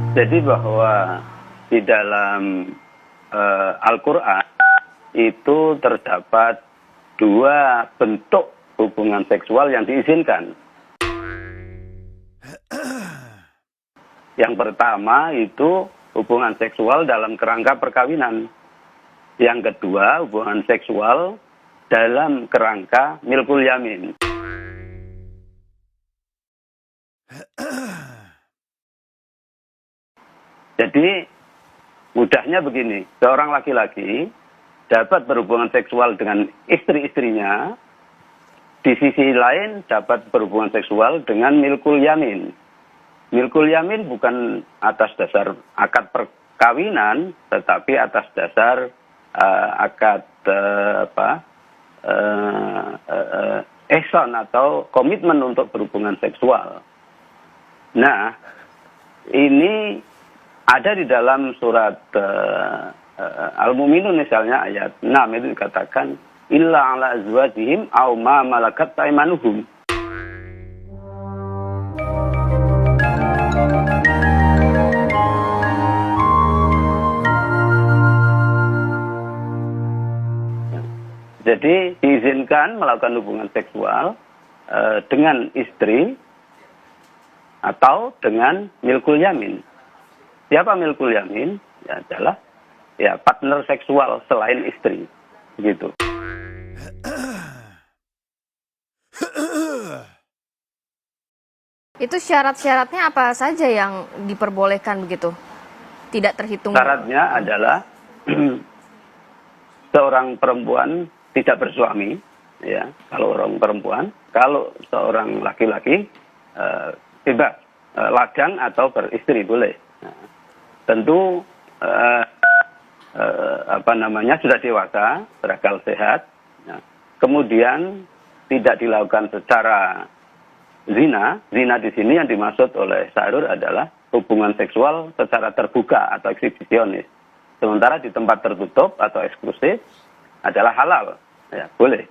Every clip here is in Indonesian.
Jadi bahwa di dalam Al-Quran itu terdapat dua bentuk hubungan seksual yang diizinkan. Yang pertama itu hubungan seksual dalam kerangka perkawinan. Yang kedua hubungan seksual dalam kerangka milkul yamin. Jadi mudahnya begini, seorang laki-laki dapat berhubungan seksual dengan istri-istrinya, di sisi lain dapat berhubungan seksual dengan milkul yamin. Milkul yamin bukan atas dasar akad perkawinan, tetapi atas dasar akad ihsan atau komitmen untuk berhubungan seksual. Nah, ini ada di dalam surat Al-Mu'minun misalnya ayat 6 itu dikatakan illa ala azwajihim aw ma malakat aymanuhum. Jadi diizinkan melakukan hubungan seksual dengan istri atau dengan milkul yamin. Siapa milkul yamin? Ya adalah partner seksual selain istri, gitu. Itu syarat-syaratnya apa saja yang diperbolehkan begitu? Tidak terhitung. Syaratnya adalah seorang perempuan tidak bersuami, ya. Kalau orang perempuan, kalau seorang laki-laki bebas, lajang atau beristri boleh. Nah, tentu sudah dewasa, berakal sehat. Nah, kemudian tidak dilakukan secara zina. Zina di sini yang dimaksud oleh Syahrul adalah hubungan seksual secara terbuka atau eksibisionis. Sementara di tempat tertutup atau eksklusif adalah halal, ya boleh.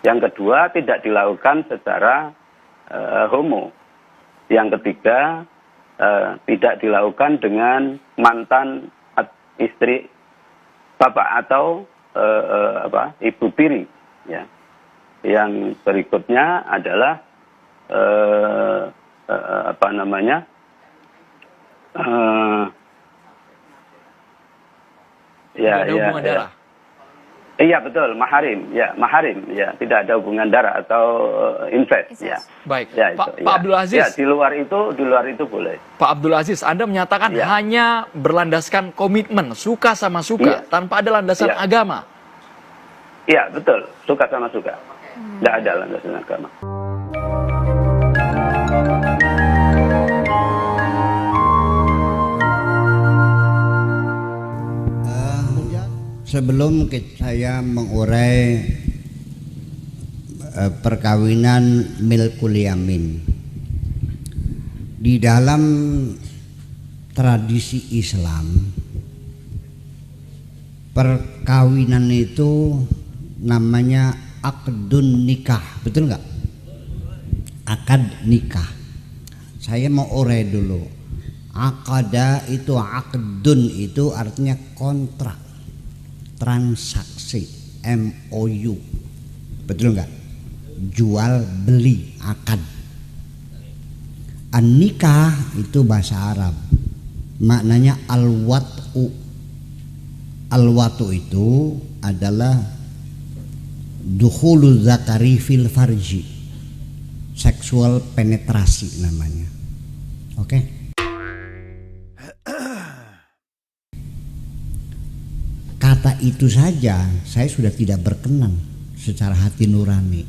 Yang kedua, tidak dilakukan secara homo. Yang ketiga, tidak dilakukan dengan mantan istri bapak atau ibu tiri. Ya. Yang berikutnya adalah hubungan darah. Iya betul, maharim, ya tidak ada hubungan darah atau incest, ya. Baik, ya, Pak ya. Abdul Aziz. Ya, di luar itu boleh. Pak Abdul Aziz, Anda menyatakan hanya berlandaskan komitmen, suka sama suka, tanpa ada landasan agama. Iya betul, suka sama suka, tidak ada landasan agama. Sebelum saya mengurai perkawinan milkul yamin, di dalam tradisi Islam perkawinan itu namanya akdun nikah, betul nggak? Akad nikah. Saya mau urai dulu. Akada itu, akdun itu artinya kontrak, transaksi, MOU, betul nggak? Jual beli, akad. An-nikah itu bahasa Arab, maknanya al-wat'u. Al-wat'u itu adalah dukhulu zakari fil farji, seksual penetrasi namanya. Oke? Kata itu saja saya sudah tidak berkenan secara hati nurani.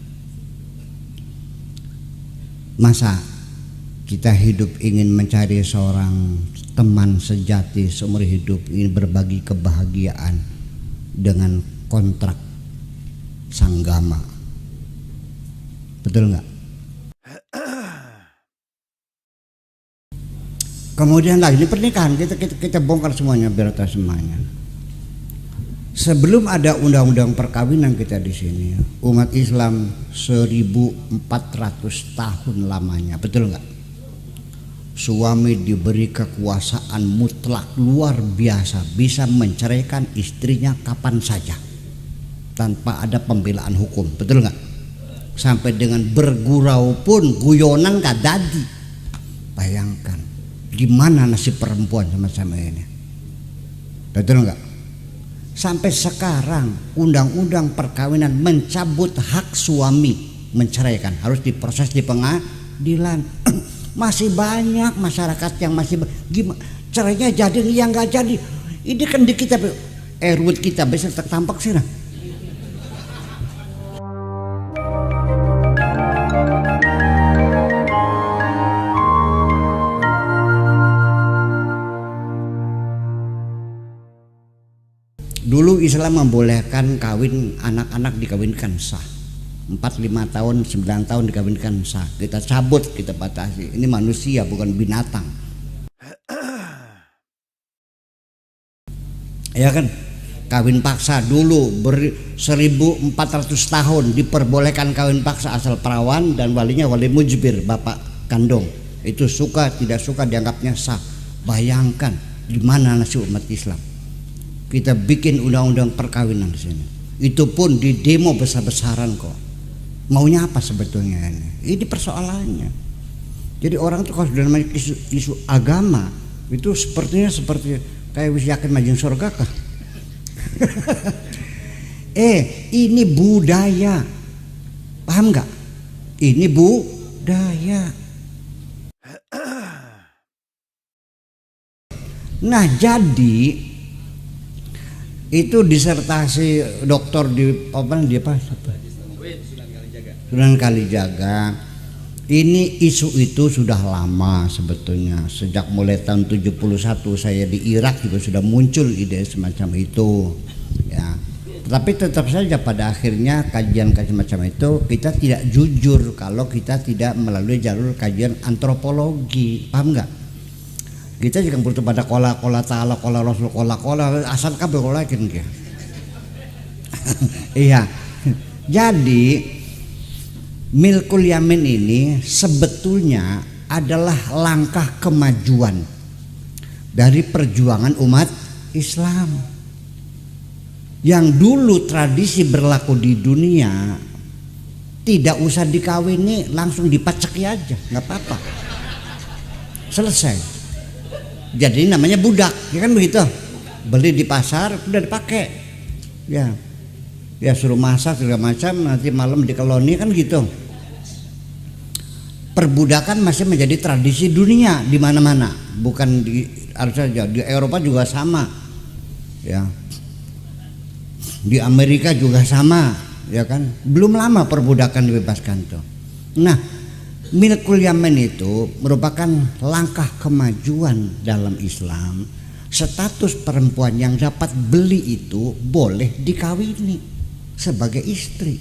Masa kita hidup ingin mencari seorang teman sejati seumur hidup, ingin berbagi kebahagiaan dengan kontrak sanggama, betul nggak? Kemudian lagi ini pernikahan kita bongkar semuanya biar tahu semuanya. Sebelum ada undang-undang perkawinan kita di sini, umat Islam 1400 tahun lamanya, betul nggak? Suami diberi kekuasaan mutlak luar biasa, bisa menceraikan istrinya kapan saja tanpa ada pembelaan hukum, betul nggak? Sampai dengan bergurau pun guyonan nggak jadi. Bayangkan gimana nasib perempuan sama-sama ini, betul nggak? Sampai sekarang undang-undang perkawinan mencabut hak suami menceraikan, harus diproses di pengadilan. Masih banyak masyarakat yang masih gimana caranya jadi yang nggak jadi. Ini kan di kita RUU kita bisa tertampak sih nah. Dulu Islam membolehkan kawin anak-anak dikawinkan sah. 4, 5 tahun, 9 tahun dikawinkan sah. Kita cabut, kita batasi. Ini manusia bukan binatang. Ya kan? Kawin paksa dulu 1400 tahun diperbolehkan kawin paksa asal perawan dan walinya wali mujbir, bapak kandung. Itu suka tidak suka dianggapnya sah. Bayangkan gimana nasib umat Islam. Kita bikin undang-undang perkawinan di sini. Itu pun di demo besar-besaran kok. Maunya apa sebetulnya ini? Ini persoalannya. Jadi orang tuh kalau sudah namanya isu agama itu sepertinya seperti kayak wis yakin majeng surga kah? Ini budaya. Paham nggak? Ini budaya. Nah, jadi itu disertasi doktor di Sunan Kalijaga. Ini isu itu sudah lama sebetulnya, sejak mulai tahun 71 saya di Irak juga sudah muncul ide semacam itu ya. Tetapi tetap saja pada akhirnya kajian-kajian semacam itu kita tidak jujur kalau kita tidak melalui jalur kajian antropologi. Paham nggak? Kita juga butuh pada kola ta'ala, kola rasul, kola asal kabeh kola kan ya. Iya. Jadi milkul yamin ini sebetulnya adalah langkah kemajuan dari perjuangan umat Islam. Yang dulu tradisi berlaku di dunia, tidak usah dikawini, langsung dipaceki aja, nggak apa-apa, selesai. Jadi namanya budak, ya kan begitu? Beli di pasar udah dipakai, ya suruh masak segala macam, nanti malam dikeloni kan gitu. Perbudakan masih menjadi tradisi dunia di mana-mana, bukan di harus saja di Eropa juga sama, ya. Di Amerika juga sama, ya kan. Belum lama perbudakan dibebaskan tuh. Nah, milkul yamin itu merupakan langkah kemajuan dalam Islam. Status perempuan yang dapat beli itu boleh dikawini sebagai istri.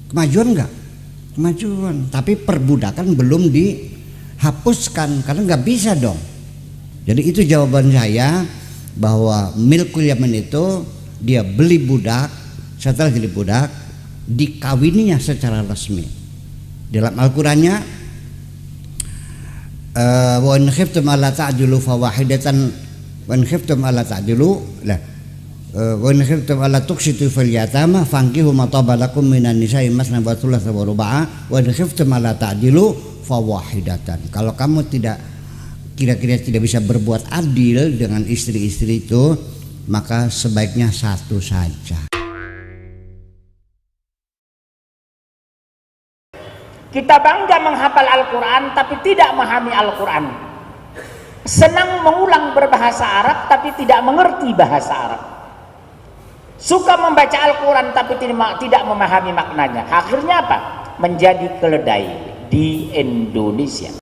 Kemajuan enggak? Kemajuan. Tapi perbudakan belum dihapuskan karena nggak bisa dong. Jadi itu jawaban saya bahwa milkul yamin itu dia beli budak, setelah jadi budak dikawininya secara resmi. Dalam Al-Qur'annya wa in khiftum alla ta'dilu fawahidatan wa in khiftum alla ta'dilu lah wa in khiftum alla tuqsitu fil yatama fankihu ma taba lakum minan nisa'i masna wa thulatha wa ruba'a wa in khiftum alla ta'dilu fawahidatan. Kalau kamu kira-kira tidak bisa berbuat adil dengan istri-istri itu, maka sebaiknya satu saja. Kita bangga menghafal Al-Quran tapi tidak memahami Al-Quran. Senang mengulang berbahasa Arab tapi tidak mengerti bahasa Arab. Suka membaca Al-Quran tapi tidak memahami maknanya. Akhirnya apa? Menjadi keledai di Indonesia.